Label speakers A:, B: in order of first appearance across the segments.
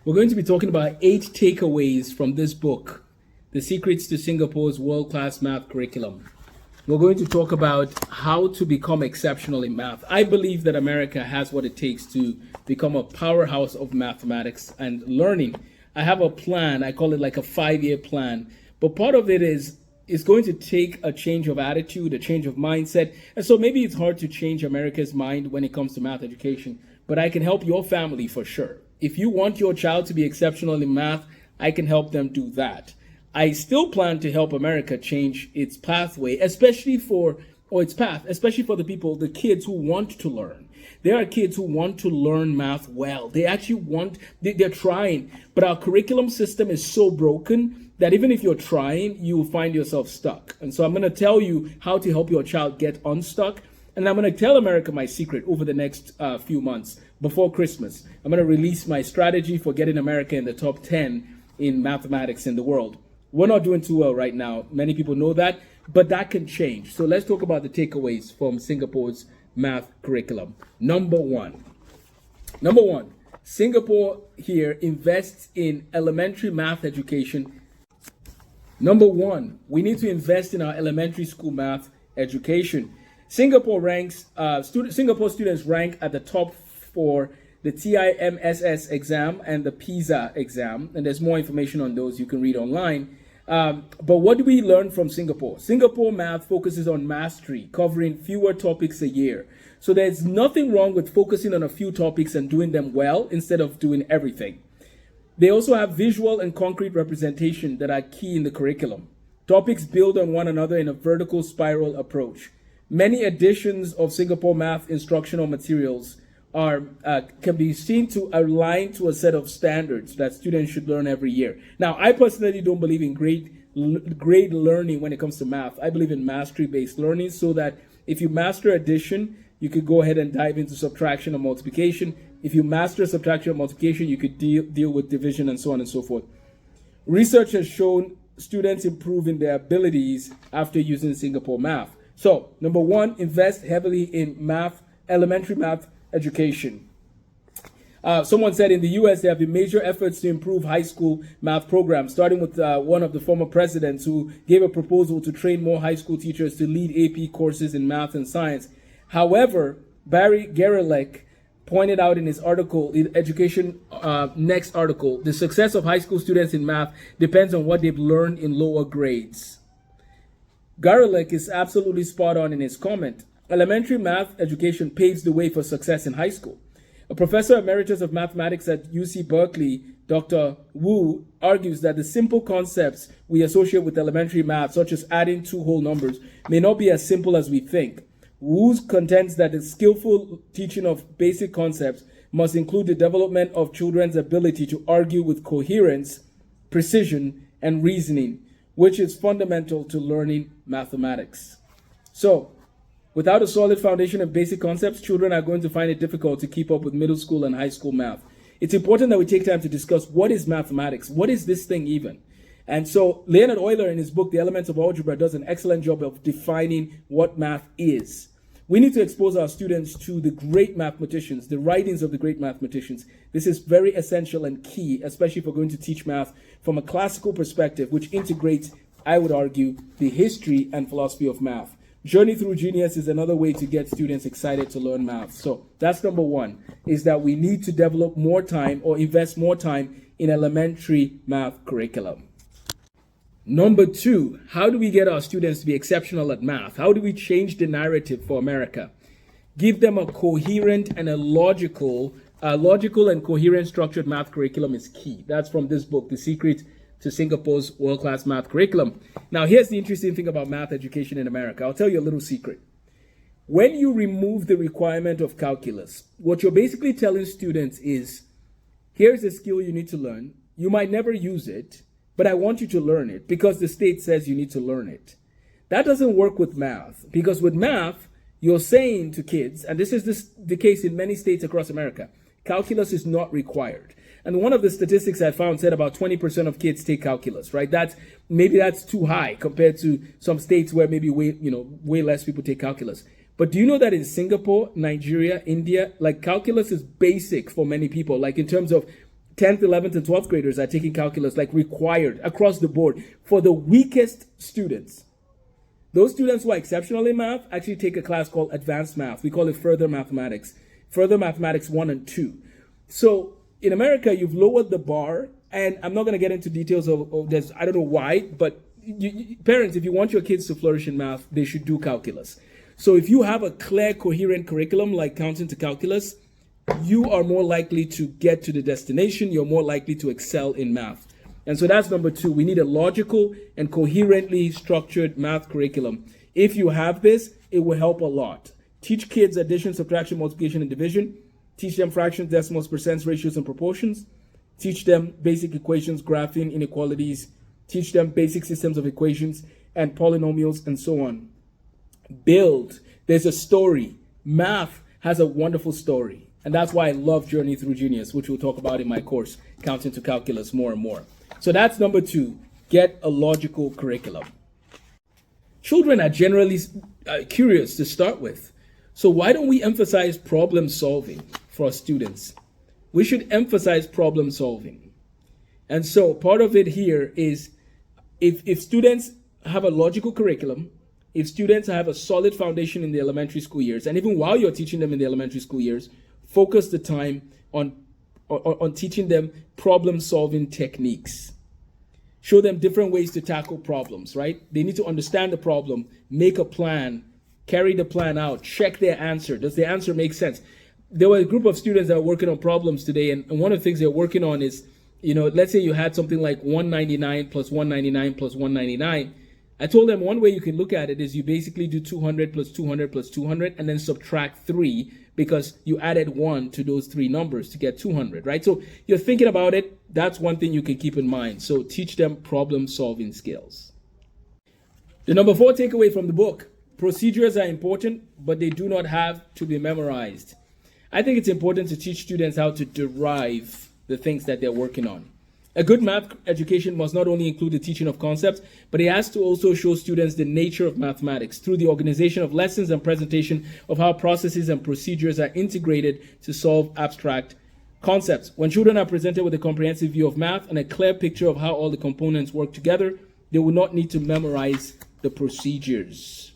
A: We're going to be talking about 8 takeaways from this book, The Secrets to Singapore's World-Class Math Curriculum. We're going to talk about how to become exceptional in math. I believe that America has what it takes to become a powerhouse of mathematics and learning. I have a plan. I call it like a 5-year plan. But part of it is it's going to take a change of attitude, a change of mindset. And so maybe it's hard to change America's mind when it comes to math education, but I can help your family for sure. If you want your child to be exceptional in math, I can help them do that. I still plan to help America change its pathway, especially for the people, the kids who want to learn. There are kids who want to learn math well. They actually they're trying, but our curriculum system is so broken that even if you're trying, you will find yourself stuck. And so I'm going to tell you how to help your child get unstuck. And I'm going to tell America my secret over the next few months before Christmas. I'm going to release my strategy for getting America in the top 10 in mathematics in the world. We're not doing too well right now. Many people know that, but that can change. So let's talk about the takeaways from Singapore's math curriculum. Number one, Singapore here invests in elementary math education. Number one, we need to invest in our elementary school math education. Singapore students rank at the top for the TIMSS exam and the PISA exam, and there's more information on those you can read online. But what do we learn from Singapore? Singapore math focuses on mastery, covering fewer topics a year. So there's nothing wrong with focusing on a few topics and doing them well instead of doing everything. They also have visual and concrete representation that are key in the curriculum. Topics build on one another in a vertical spiral approach. Many editions of Singapore math instructional materials can be seen to align to a set of standards that students should learn every year. Now, I personally don't believe in grade learning when it comes to math. I believe in mastery-based learning, so that if you master addition, you could go ahead and dive into subtraction or multiplication. If you master subtraction or multiplication, you could deal with division and so on and so forth. Research has shown students improve in their abilities after using Singapore math. So, number one, invest heavily in math, elementary math education. Someone said in the US there have been major efforts to improve high school math programs, starting with one of the former presidents who gave a proposal to train more high school teachers to lead AP courses in math and science. However, Barry Gerelek pointed out in his article, in Education Next article, the success of high school students in math depends on what they've learned in lower grades. Gerelek is absolutely spot on in his comment. Elementary math education paves the way for success in high school. A professor emeritus of mathematics at UC Berkeley, Dr. Wu, argues that the simple concepts we associate with elementary math, such as adding 2 whole numbers, may not be as simple as we think. Wu contends that the skillful teaching of basic concepts must include the development of children's ability to argue with coherence, precision, and reasoning, which is fundamental to learning mathematics. So, without a solid foundation of basic concepts, children are going to find it difficult to keep up with middle school and high school math. It's important that we take time to discuss what is mathematics. What is this thing even? And so Leonard Euler in his book, The Elements of Algebra, does an excellent job of defining what math is. We need to expose our students to the great mathematicians, the writings of the great mathematicians. This is very essential and key, especially if we're going to teach math from a classical perspective, which integrates, I would argue, the history and philosophy of math. Journey Through Genius is another way to get students excited to learn math. So that's number one, is that we need to develop more time or invest more time in elementary math curriculum. Number two, how do we get our students to be exceptional at math? How do we change the narrative for America? Give them a coherent and a logical and coherent structured math curriculum is key. That's from this book, The Secret to Singapore's World-Class Math Curriculum. Now, here's the interesting thing about math education in America. I'll tell you a little secret. When you remove the requirement of calculus, what you're basically telling students is, here's a skill you need to learn. You might never use it, but I want you to learn it because the state says you need to learn it. That doesn't work with math, because with math, you're saying to kids, and this is the case in many states across America, calculus is not required. And one of the statistics I found said about 20% of kids take calculus, right? Maybe that's too high compared to some states where maybe way less people take calculus. But do you know that in Singapore, Nigeria, India, like calculus is basic for many people, like in terms of 10th, 11th, and 12th graders are taking calculus like required across the board for the weakest students. Those students who are exceptional in math actually take a class called advanced math. We call it further mathematics 1 and 2. So in America, you've lowered the bar, and I'm not going to get into details of this. I don't know why, but parents, if you want your kids to flourish in math, they should do calculus. So if you have a clear, coherent curriculum like counting to calculus, you are more likely to get to the destination. You're more likely to excel in math. And so that's number 2. We need a logical and coherently structured math curriculum. If you have this, it will help a lot. Teach kids addition, subtraction, multiplication, and division. Teach them fractions, decimals, percents, ratios, and proportions. Teach them basic equations, graphing, inequalities. Teach them basic systems of equations and polynomials and so on. Build. There's a story. Math has a wonderful story. And that's why I love Journey Through Genius, which we'll talk about in my course, Counting to Calculus, more and more. So that's number 2. Get a logical curriculum. Children are generally curious to start with. So why don't we emphasize problem solving for our students? We should emphasize problem solving. And so part of it here is if students have a logical curriculum, if students have a solid foundation in the elementary school years, and even while you're teaching them in the elementary school years, focus the time on teaching them problem-solving techniques. Show them different ways to tackle problems, right? They need to understand the problem, make a plan, carry the plan out, check their answer. Does the answer make sense? There were a group of students that were working on problems today, and one of the things they're working on is, let's say you had something like 199 plus 199 plus 199. I told them one way you can look at it is you basically do 200 plus 200 plus 200 and then subtract 3 because you added 1 to those 3 numbers to get 200, right? So you're thinking about it. That's one thing you can keep in mind. So teach them problem-solving skills. The number 4 takeaway from the book, procedures are important, but they do not have to be memorized. I think it's important to teach students how to derive the things that they're working on. A good math education must not only include the teaching of concepts, but it has to also show students the nature of mathematics through the organization of lessons and presentation of how processes and procedures are integrated to solve abstract concepts. When children are presented with a comprehensive view of math and a clear picture of how all the components work together, they will not need to memorize the procedures.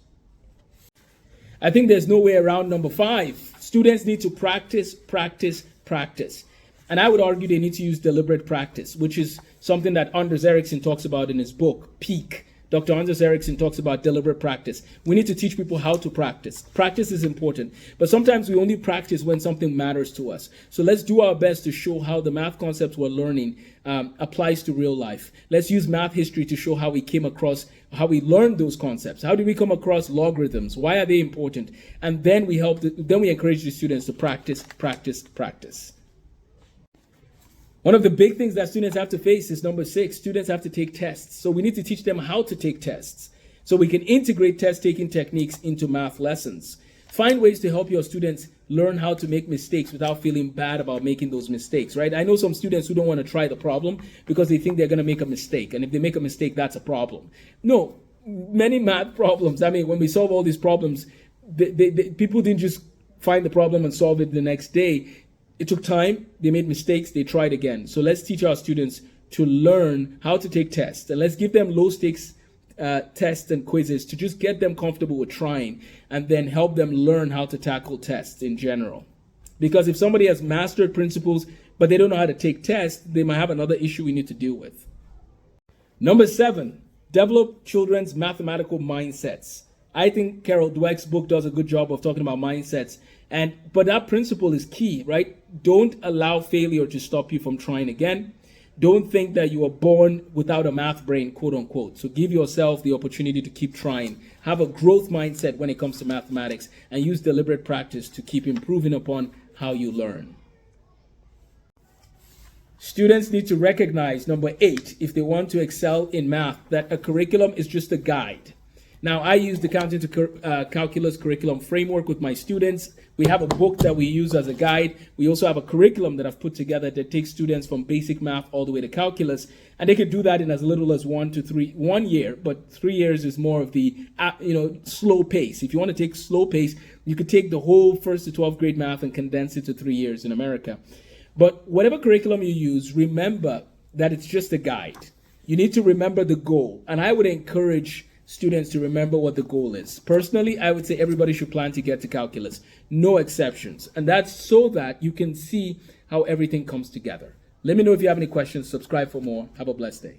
A: I think there's no way around number 5. Students need to practice, practice, practice. And I would argue they need to use deliberate practice, which is something that Anders Ericsson talks about in his book, Peak. Dr. Anders Ericsson talks about deliberate practice. We need to teach people how to practice. Practice is important, but sometimes we only practice when something matters to us. So let's do our best to show how the math concepts we're learning applies to real life. Let's use math history to show how we came across, how we learned those concepts. How did we come across logarithms? Why are they important? And then we encourage the students to practice, practice, practice. One of the big things that students have to face is number 6, students have to take tests. So we need to teach them how to take tests so we can integrate test-taking techniques into math lessons. Find ways to help your students learn how to make mistakes without feeling bad about making those mistakes, right? I know some students who don't want to try the problem because they think they're going to make a mistake. And if they make a mistake, that's a problem. No, many math problems, when we solve all these problems, people didn't just find the problem and solve it the next day. It took time, they made mistakes, they tried again. So let's teach our students to learn how to take tests. And let's give them low-stakes tests and quizzes to just get them comfortable with trying and then help them learn how to tackle tests in general. Because if somebody has mastered principles but they don't know how to take tests, they might have another issue we need to deal with. Number 7, develop children's mathematical mindsets. I think Carol Dweck's book does a good job of talking about mindsets. But that principle is key, right? Don't allow failure to stop you from trying again. Don't think that you are born without a math brain, quote unquote. So give yourself the opportunity to keep trying. Have a growth mindset when it comes to mathematics and use deliberate practice to keep improving upon how you learn. Students need to recognize, number 8, if they want to excel in math, that a curriculum is just a guide. Now, I use the Counting to Calculus curriculum framework with my students. We have a book that we use as a guide. We also have a curriculum that I've put together that takes students from basic math all the way to calculus. And they could do that in as little as 1 year, but 3 years is more of the slow pace. If you want to take slow pace, you could take the whole 1st to 12th grade math and condense it to 3 years in America. But whatever curriculum you use, remember that it's just a guide. You need to remember the goal. And I would encourage students to remember what the goal is. Personally, I would say everybody should plan to get to calculus. No exceptions. And that's so that you can see how everything comes together. Let me know if you have any questions. Subscribe for more. Have a blessed day.